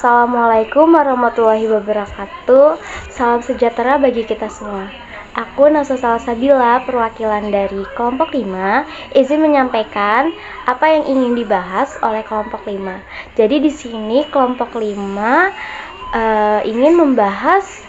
Assalamualaikum warahmatullahi wabarakatuh. Salam sejahtera bagi kita semua. Aku Nasa Salsabila, perwakilan dari kelompok 5, izin menyampaikan apa yang ingin dibahas oleh kelompok 5. Jadi di sini kelompok 5 ingin membahas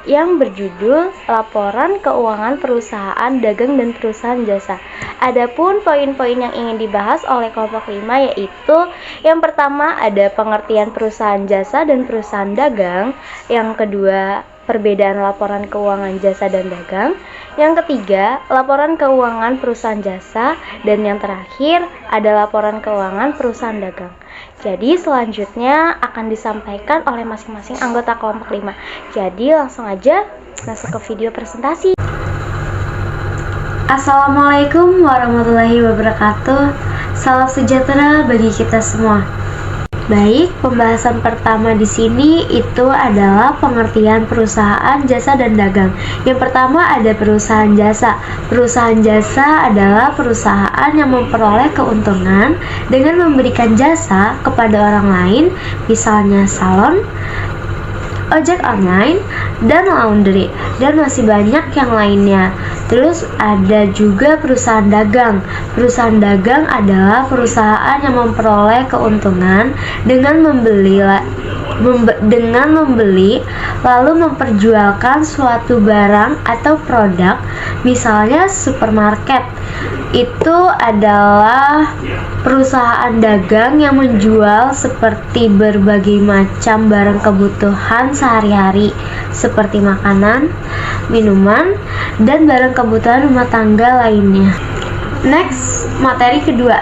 yang berjudul Laporan Keuangan Perusahaan Dagang dan Perusahaan Jasa. Adapun poin-poin yang ingin dibahas oleh kelompok 5 yaitu yang pertama ada pengertian perusahaan jasa dan perusahaan dagang, yang kedua perbedaan laporan keuangan jasa dan dagang, yang ketiga laporan keuangan perusahaan jasa, dan yang terakhir ada laporan keuangan perusahaan dagang. Jadi selanjutnya akan disampaikan oleh masing-masing anggota kelompok 5. Jadi langsung aja masuk ke video presentasi. Assalamualaikum warahmatullahi wabarakatuh. Salam sejahtera bagi kita semua. Baik, pembahasan pertama di sini itu adalah pengertian perusahaan jasa dan dagang. Yang pertama ada perusahaan jasa. Perusahaan jasa adalah perusahaan yang memperoleh keuntungan dengan memberikan jasa kepada orang lain, misalnya salon, ojek online, dan laundry, dan masih banyak yang lainnya. Terus ada juga perusahaan dagang. Perusahaan dagang adalah perusahaan yang memperoleh keuntungan dengan membeli lalu memperjualkan suatu barang atau produk, misalnya supermarket. Itu adalah perusahaan dagang yang menjual seperti berbagai macam barang kebutuhan sehari-hari seperti makanan, minuman, dan barang kebutuhan rumah tangga lainnya. Next, materi kedua,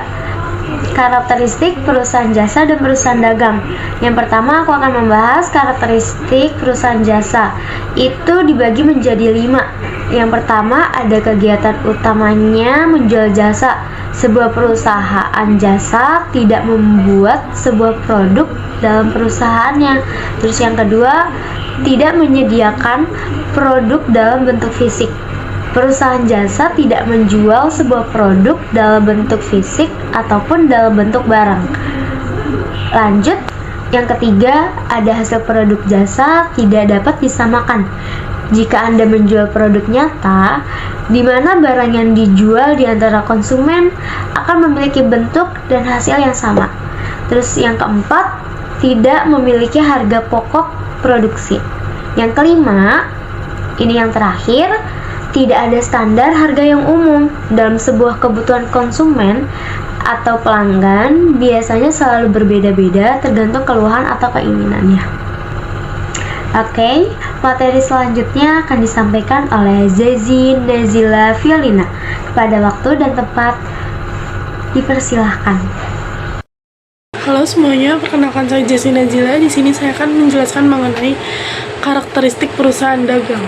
karakteristik perusahaan jasa dan perusahaan dagang. Yang pertama aku akan membahas karakteristik perusahaan jasa. Itu dibagi menjadi 5. Yang pertama ada kegiatan utamanya menjual jasa. Sebuah perusahaan jasa tidak membuat sebuah produk dalam perusahaannya. Terus yang kedua, tidak menyediakan produk dalam bentuk fisik. Perusahaan jasa tidak menjual sebuah produk dalam bentuk fisik ataupun dalam bentuk barang. Lanjut, yang ketiga, ada hasil produk jasa tidak dapat disamakan. Jika Anda menjual produk nyata, di mana barang yang dijual di antara konsumen akan memiliki bentuk dan hasil yang sama. Terus yang keempat, tidak memiliki harga pokok produksi. Yang kelima, ini yang terakhir, tidak ada standar harga yang umum. Dalam sebuah kebutuhan konsumen atau pelanggan biasanya selalu berbeda-beda tergantung keluhan atau keinginannya. Oke, materi selanjutnya akan disampaikan oleh Zazi Nazila Violina. Kepada waktu dan tempat dipersilahkan. Halo semuanya, perkenalkan saya Zazi Nazila. Di sini saya akan menjelaskan mengenai karakteristik perusahaan dagang.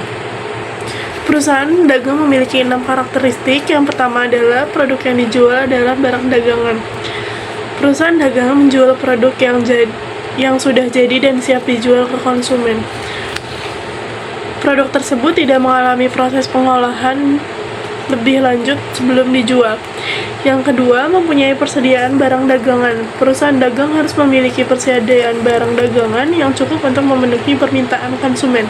Perusahaan dagang memiliki 6 karakteristik. Yang pertama adalah produk yang dijual adalah barang dagangan. Perusahaan dagang menjual produk yang sudah jadi dan siap dijual ke konsumen. Produk tersebut tidak mengalami proses pengolahan lebih lanjut sebelum dijual. Yang kedua, mempunyai persediaan barang dagangan. Perusahaan dagang harus memiliki persediaan barang dagangan yang cukup untuk memenuhi permintaan konsumen.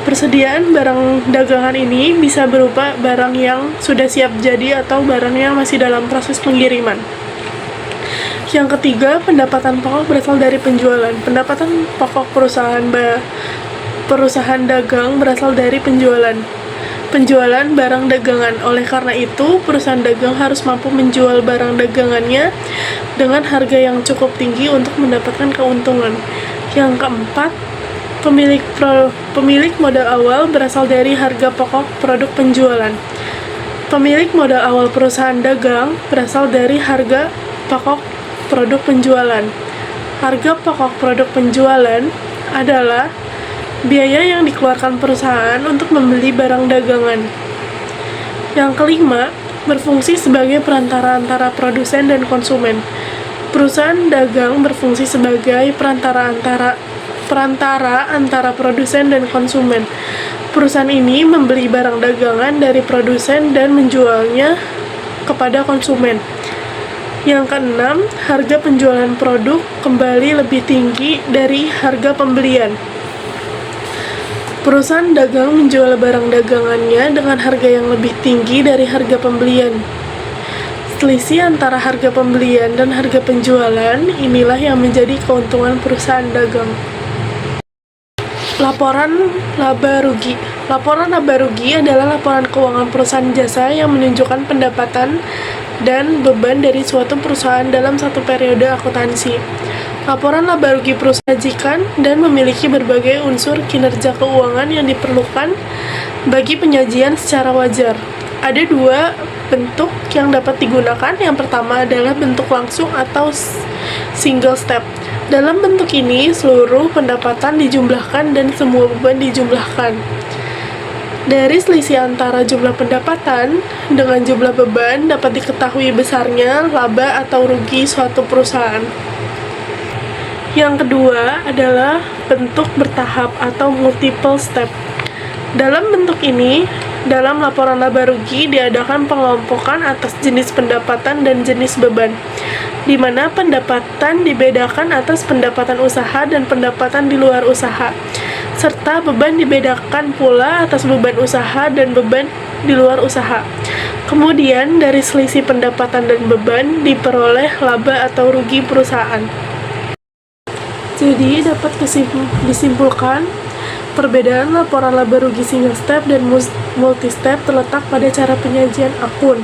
Persediaan barang dagangan ini bisa berupa barang yang sudah siap jadi atau barang yang masih dalam proses pengiriman. Yang ketiga, pendapatan pokok berasal dari penjualan. Pendapatan pokok perusahaan dagang berasal dari penjualan barang dagangan. Oleh karena itu, perusahaan dagang harus mampu menjual barang dagangannya dengan harga yang cukup tinggi untuk mendapatkan keuntungan. Yang keempat, pemilik modal awal berasal dari harga pokok produk penjualan. Pemilik modal awal perusahaan dagang berasal dari harga pokok produk penjualan. Harga pokok produk penjualan adalah biaya yang dikeluarkan perusahaan untuk membeli barang dagangan. Yang kelima, berfungsi sebagai perantara antara produsen dan konsumen. Perusahaan dagang berfungsi sebagai perantara antara produsen dan konsumen. Perusahaan ini membeli barang dagangan dari produsen dan menjualnya kepada konsumen. Yang keenam, harga penjualan produk kembali lebih tinggi dari harga pembelian. Perusahaan dagang menjual barang dagangannya dengan harga yang lebih tinggi dari harga pembelian. Selisih antara harga pembelian dan harga penjualan inilah yang menjadi keuntungan perusahaan dagang. Laporan laba rugi. Laporan laba rugi adalah laporan keuangan perusahaan jasa yang menunjukkan pendapatan dan beban dari suatu perusahaan dalam satu periode akuntansi. Laporan laba rugi perusahaan sajikan dan memiliki berbagai unsur kinerja keuangan yang diperlukan bagi penyajian secara wajar. Ada dua bentuk yang dapat digunakan. Yang pertama adalah bentuk langsung atau single step. Dalam bentuk ini, seluruh pendapatan dijumlahkan dan semua beban dijumlahkan. Dari selisih antara jumlah pendapatan dengan jumlah beban dapat diketahui besarnya laba atau rugi suatu perusahaan. Yang kedua adalah bentuk bertahap atau multiple step. Dalam bentuk ini, dalam laporan laba rugi diadakan pengelompokan atas jenis pendapatan dan jenis beban, di mana pendapatan dibedakan atas pendapatan usaha dan pendapatan di luar usaha, serta beban dibedakan pula atas beban usaha dan beban di luar usaha. Kemudian, dari selisih pendapatan dan beban diperoleh laba atau rugi perusahaan. Jadi, dapat disimpulkan, perbedaan laporan laba rugi single step dan multi step terletak pada cara penyajian akun.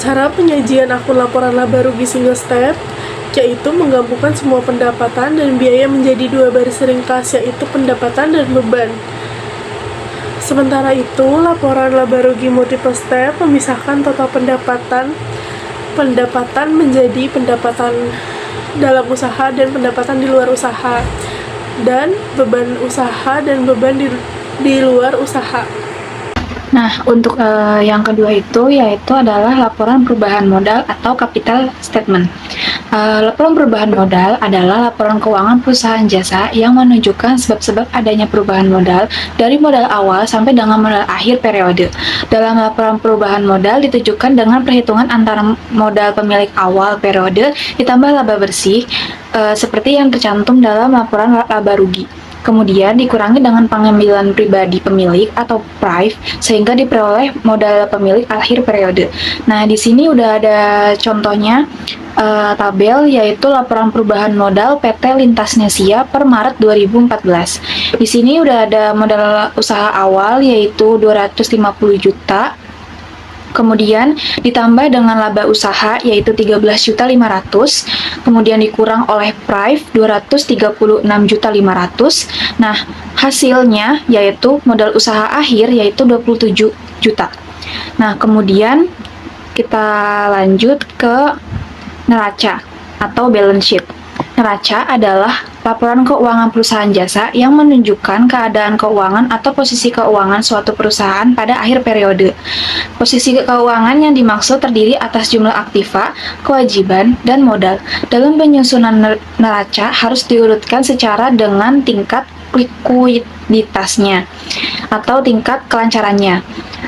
Cara penyajian akun laporan laba rugi single step yaitu menggabungkan semua pendapatan dan biaya menjadi dua baris ringkas, yaitu pendapatan dan beban. Sementara itu, laporan laba rugi multiple step memisahkan total pendapatan menjadi pendapatan dalam usaha dan pendapatan di luar usaha, dan beban usaha dan beban di luar usaha. Nah, untuk yang kedua itu yaitu adalah laporan perubahan modal atau capital statement. Laporan perubahan modal adalah laporan keuangan perusahaan jasa yang menunjukkan sebab-sebab adanya perubahan modal dari modal awal sampai dengan modal akhir periode. Dalam laporan perubahan modal ditujukan dengan perhitungan antara modal pemilik awal periode ditambah laba bersih seperti yang tercantum dalam laporan laba rugi. Kemudian dikurangi dengan pengambilan pribadi pemilik atau PRIV sehingga diperoleh modal pemilik akhir periode. Nah, di sini udah ada contohnya tabel, yaitu laporan perubahan modal PT Lintas Nesia per Maret 2014. Di sini udah ada modal usaha awal yaitu 250 juta. Kemudian ditambah dengan laba usaha yaitu 13.500.000, kemudian dikurang oleh PRIV 236.500.000. Nah, hasilnya yaitu modal usaha akhir yaitu 27 juta. Nah, kemudian kita lanjut ke neraca atau balance sheet. Neraca adalah laporan keuangan perusahaan jasa yang menunjukkan keadaan keuangan atau posisi keuangan suatu perusahaan pada akhir periode. Posisi keuangan yang dimaksud terdiri atas jumlah aktiva, kewajiban, dan modal. Dalam penyusunan neraca harus diurutkan secara dengan tingkat likuiditasnya atau tingkat kelancarannya.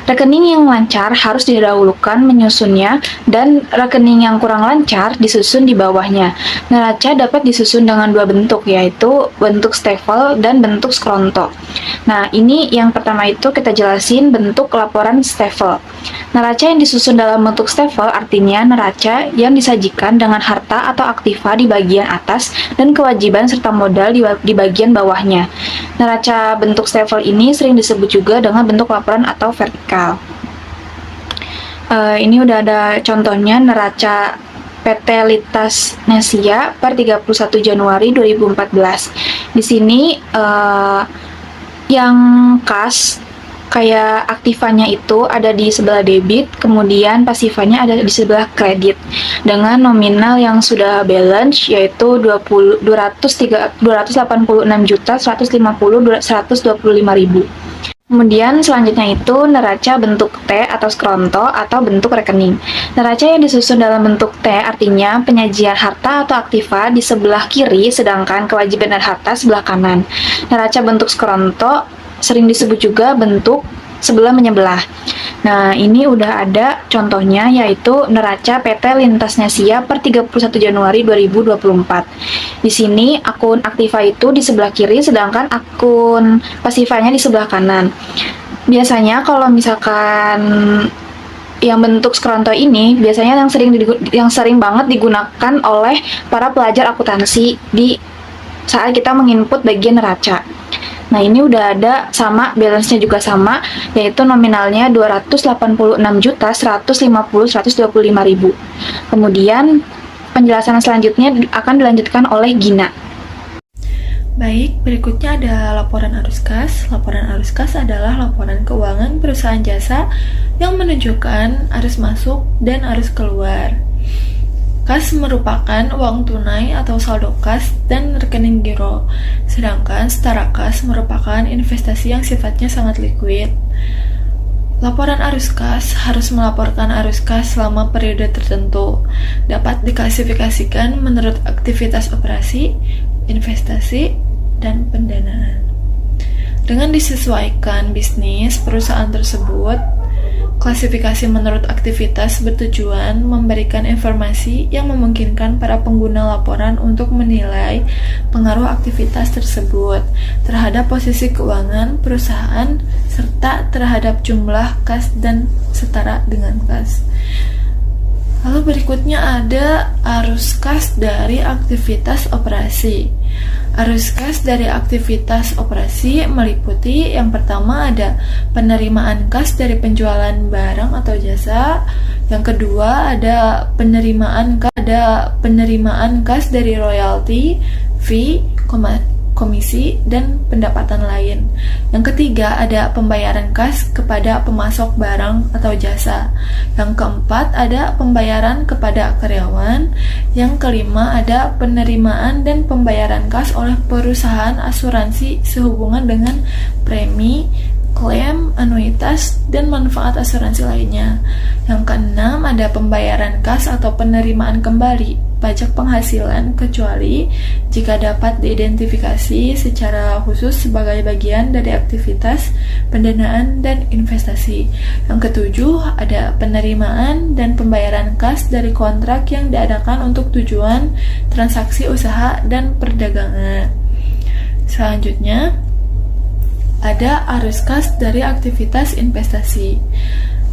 Rekening yang lancar harus didahulukan menyusunnya, dan rekening yang kurang lancar disusun di bawahnya. Neraca dapat disusun dengan dua bentuk, yaitu bentuk Stafel dan bentuk Skronto. Nah, ini yang pertama itu kita jelasin bentuk laporan Stafel. Neraca yang disusun dalam bentuk Stafel artinya neraca yang disajikan dengan harta atau aktiva di bagian atas dan kewajiban serta modal di bagian bawahnya. Neraca bentuk Stafel ini sering disebut juga dengan bentuk laporan atau vertikal. Ini udah ada contohnya neraca PT Lintas Nesia per 31 Januari 2014. Di sini yang kas kayak aktivanya itu ada di sebelah debit, kemudian pasifanya ada di sebelah kredit dengan nominal yang sudah balance yaitu 286.150.125.125.000. Kemudian selanjutnya itu neraca bentuk T atau skronto atau bentuk rekening. Neraca yang disusun dalam bentuk T artinya penyajian harta atau aktiva di sebelah kiri sedangkan kewajiban dan harta sebelah kanan. Neraca bentuk skronto sering disebut juga bentuk sebelah menyebelah. Nah, ini udah ada contohnya, yaitu neraca PT Lintas Nesia per 31 Januari 2024. Di sini akun aktiva itu di sebelah kiri, sedangkan akun pasifanya di sebelah kanan. Biasanya kalau misalkan yang bentuk skronto ini biasanya yang sering banget digunakan oleh para pelajar akuntansi di saat kita menginput bagian neraca. Nah, ini udah ada sama, balance-nya juga sama, yaitu nominalnya 286.150.125.000. Kemudian penjelasan selanjutnya akan dilanjutkan oleh Gina. Baik, berikutnya ada laporan arus kas. Laporan arus kas adalah laporan keuangan perusahaan jasa yang menunjukkan arus masuk dan arus keluar. Kas merupakan uang tunai atau saldo kas dan rekening giro, sedangkan setara kas merupakan investasi yang sifatnya sangat likuid. Laporan arus kas harus melaporkan arus kas selama periode tertentu. Dapat diklasifikasikan menurut aktivitas operasi, investasi, dan pendanaan. Dengan disesuaikan bisnis perusahaan tersebut, klasifikasi menurut aktivitas bertujuan memberikan informasi yang memungkinkan para pengguna laporan untuk menilai pengaruh aktivitas tersebut terhadap posisi keuangan perusahaan serta terhadap jumlah kas dan setara dengan kas. Lalu berikutnya ada arus kas dari aktivitas operasi. Arus kas dari aktivitas operasi meliputi yang pertama ada penerimaan kas dari penjualan barang atau jasa. Yang kedua ada penerimaan kas dari royalti, fee, komisi, dan pendapatan lain. Yang ketiga ada pembayaran kas kepada pemasok barang atau jasa. Yang keempat ada pembayaran kepada karyawan. Yang kelima ada penerimaan dan pembayaran kas oleh perusahaan asuransi sehubungan dengan premi, klaim, anuitas, dan manfaat asuransi lainnya. Yang keenam ada pembayaran kas atau penerimaan kembali pajak penghasilan kecuali jika dapat diidentifikasi secara khusus sebagai bagian dari aktivitas pendanaan dan investasi. Yang ketujuh ada penerimaan dan pembayaran kas dari kontrak yang diadakan untuk tujuan transaksi usaha dan perdagangan. Selanjutnya ada arus kas dari aktivitas investasi.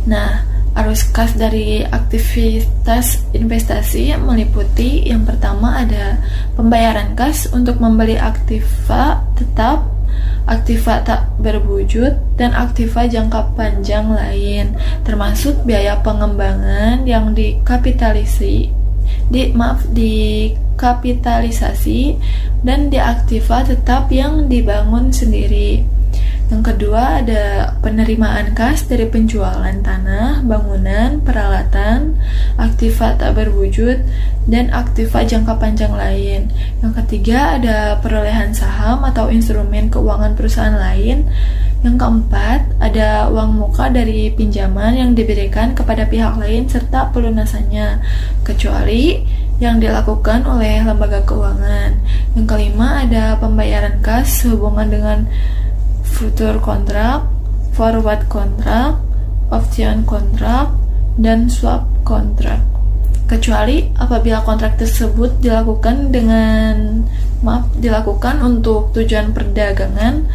Nah, arus kas dari aktivitas investasi meliputi yang pertama ada pembayaran kas untuk membeli aktiva tetap, aktiva tak berwujud, dan aktiva jangka panjang lain, termasuk biaya pengembangan yang dikapitalisasi dan di aktiva tetap yang dibangun sendiri. Yang kedua ada penerimaan kas dari penjualan tanah, bangunan, peralatan, aktiva tak berwujud, dan aktiva jangka panjang lain. Yang ketiga ada perolehan saham atau instrumen keuangan perusahaan lain. Yang keempat ada uang muka dari pinjaman yang diberikan kepada pihak lain serta pelunasannya, kecuali yang dilakukan oleh lembaga keuangan. Yang kelima ada pembayaran kas sehubungan dengan future kontrak, forward kontrak, option kontrak, dan swap kontrak, kecuali apabila kontrak tersebut dilakukan untuk tujuan perdagangan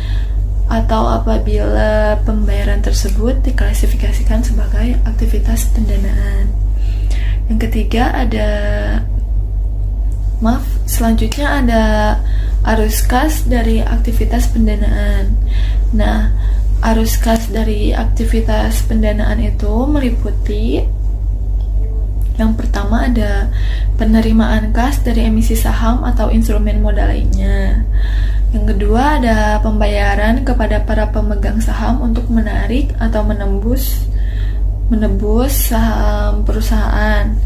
atau apabila pembayaran tersebut diklasifikasikan sebagai aktivitas pendanaan. Yang ketiga selanjutnya ada arus kas dari aktivitas pendanaan. Nah, arus kas dari aktivitas pendanaan itu meliputi yang pertama ada penerimaan kas dari emisi saham atau instrumen modal lainnya. Yang kedua ada pembayaran kepada para pemegang saham untuk menarik atau menebus saham perusahaan.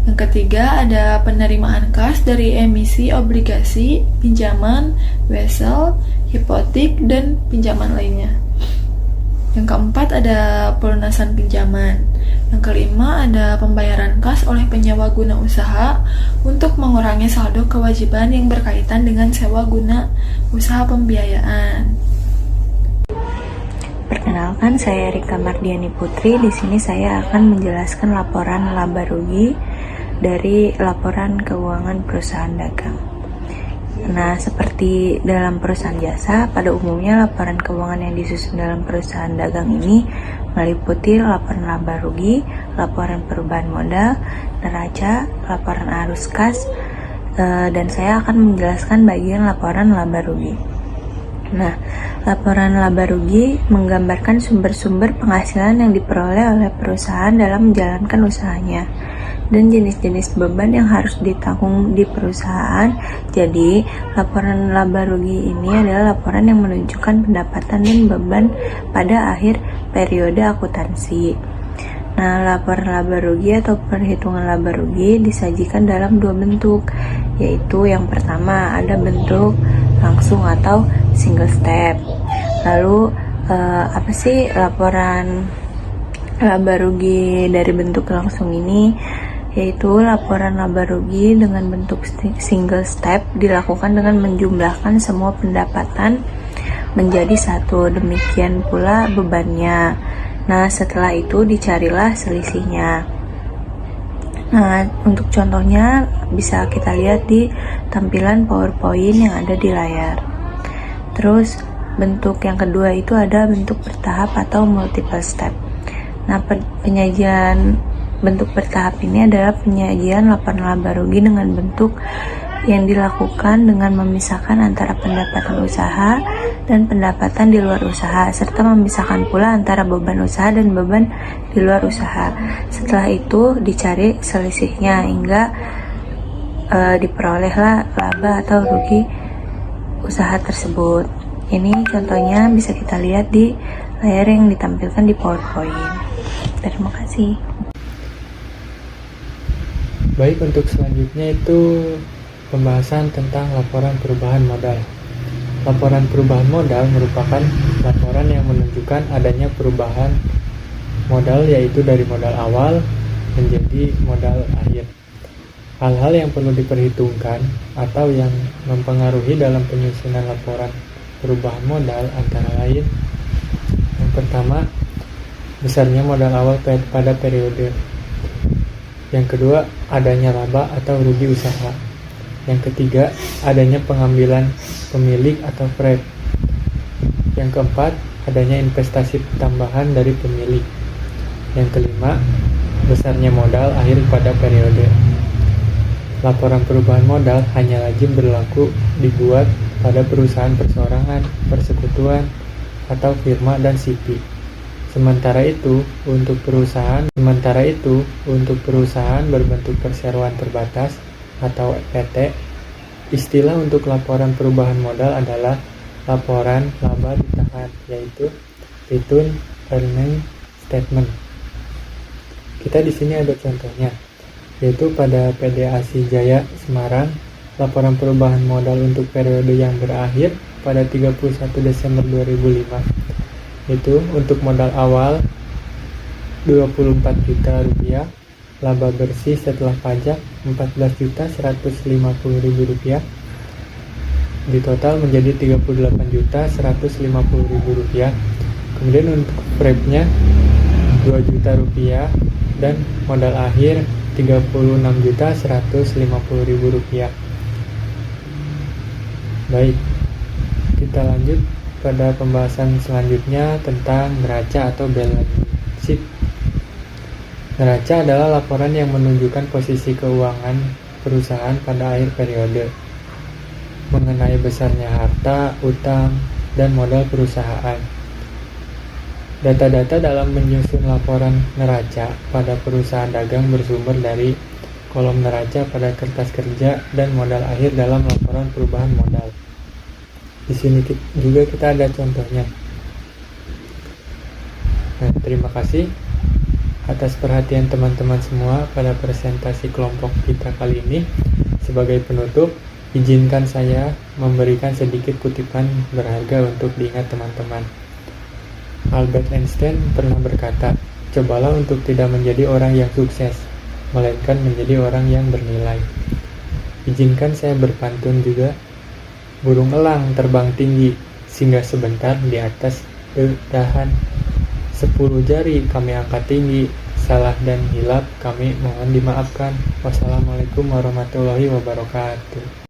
Yang ketiga ada penerimaan kas dari emisi obligasi, pinjaman, wesel, hipotek, dan pinjaman lainnya. Yang keempat ada pelunasan pinjaman. Yang kelima ada pembayaran kas oleh penyewa guna usaha untuk mengurangi saldo kewajiban yang berkaitan dengan sewa guna usaha pembiayaan. Perkenalkan, Perkenalkan, saya Rika Mardiani Putri. Di sini saya akan menjelaskan laporan laba rugi dari laporan keuangan perusahaan dagang. Nah, seperti dalam perusahaan jasa, pada umumnya laporan keuangan yang disusun dalam perusahaan dagang ini meliputi laporan laba rugi, laporan perubahan modal, neraca, laporan arus kas, dan saya akan menjelaskan bagian laporan laba rugi. Nah, laporan laba rugi menggambarkan sumber-sumber penghasilan yang diperoleh oleh perusahaan dalam menjalankan usahanya dan jenis-jenis beban yang harus ditanggung di perusahaan. Jadi, laporan laba rugi ini adalah laporan yang menunjukkan pendapatan dan beban pada akhir periode akuntansi. Nah, laporan laba rugi atau perhitungan laba rugi disajikan dalam dua bentuk, yaitu yang pertama ada bentuk langsung atau single step. Lalu apa sih laporan laba rugi dari bentuk langsung ini? Yaitu laporan laba rugi dengan bentuk single step dilakukan dengan menjumlahkan semua pendapatan menjadi satu, demikian pula bebannya. Nah, setelah itu dicarilah selisihnya. Nah, untuk contohnya bisa kita lihat di tampilan PowerPoint yang ada di layar. Terus bentuk yang kedua itu ada bentuk bertahap atau multiple step. Nah, penyajian bentuk bertahap ini adalah penyajian laporan laba rugi dengan bentuk yang dilakukan dengan memisahkan antara pendapatan usaha dan pendapatan di luar usaha, serta memisahkan pula antara beban usaha dan beban di luar usaha. Setelah itu dicari selisihnya hingga diperolehlah laba atau rugi usaha tersebut. Ini contohnya bisa kita lihat di layar yang ditampilkan di PowerPoint. Terima kasih. Baik, untuk selanjutnya itu pembahasan tentang laporan perubahan modal. Laporan perubahan modal merupakan laporan yang menunjukkan adanya perubahan modal, yaitu dari modal awal menjadi modal akhir. Hal-hal yang perlu diperhitungkan atau yang mempengaruhi dalam penyusunan laporan perubahan modal antara lain: yang pertama, besarnya modal awal pada periode. Yang kedua, adanya laba atau rugi usaha. Yang ketiga, adanya pengambilan pemilik atau prep. Yang keempat, adanya investasi tambahan dari pemilik. Yang kelima, besarnya modal akhir pada periode. Laporan perubahan modal hanya lazim berlaku dibuat pada perusahaan perseorangan, persekutuan, atau firma dan SIPI. Sementara itu, untuk perusahaan berbentuk perseroan terbatas atau PT, istilah untuk laporan perubahan modal adalah laporan laba ditahan, yaitu Return Earning Statement. Kita di sini ada contohnya, yaitu pada PD ASI Jaya Semarang, laporan perubahan modal untuk periode yang berakhir pada 31 Desember 2005. Itu untuk modal awal 24 juta rupiah, laba bersih setelah pajak 14.150.000 rupiah, di total menjadi 38.150.000 rupiah. Kemudian untuk prepnya 2 juta rupiah dan modal akhir 36.150.000 rupiah. Baik, kita lanjut pada pembahasan selanjutnya tentang neraca atau balance sheet. Neraca adalah laporan yang menunjukkan posisi keuangan perusahaan pada akhir periode, mengenai besarnya harta, utang, dan modal perusahaan. Data-data dalam menyusun laporan neraca pada perusahaan dagang bersumber dari kolom neraca pada kertas kerja dan modal akhir dalam laporan perubahan modal. Di sini juga kita ada contohnya. Nah, terima kasih atas perhatian teman-teman semua pada presentasi kelompok kita kali ini. Sebagai penutup, izinkan saya memberikan sedikit kutipan berharga untuk diingat teman-teman. Albert Einstein pernah berkata, "Cobalah untuk tidak menjadi orang yang sukses, melainkan menjadi orang yang bernilai." Izinkan saya berpantun juga. Burung elang terbang tinggi, singgah sebentar di atas dahan 10 jari kami angkat tinggi, salah dan hilap kami mohon dimaafkan. Wassalamualaikum warahmatullahi wabarakatuh.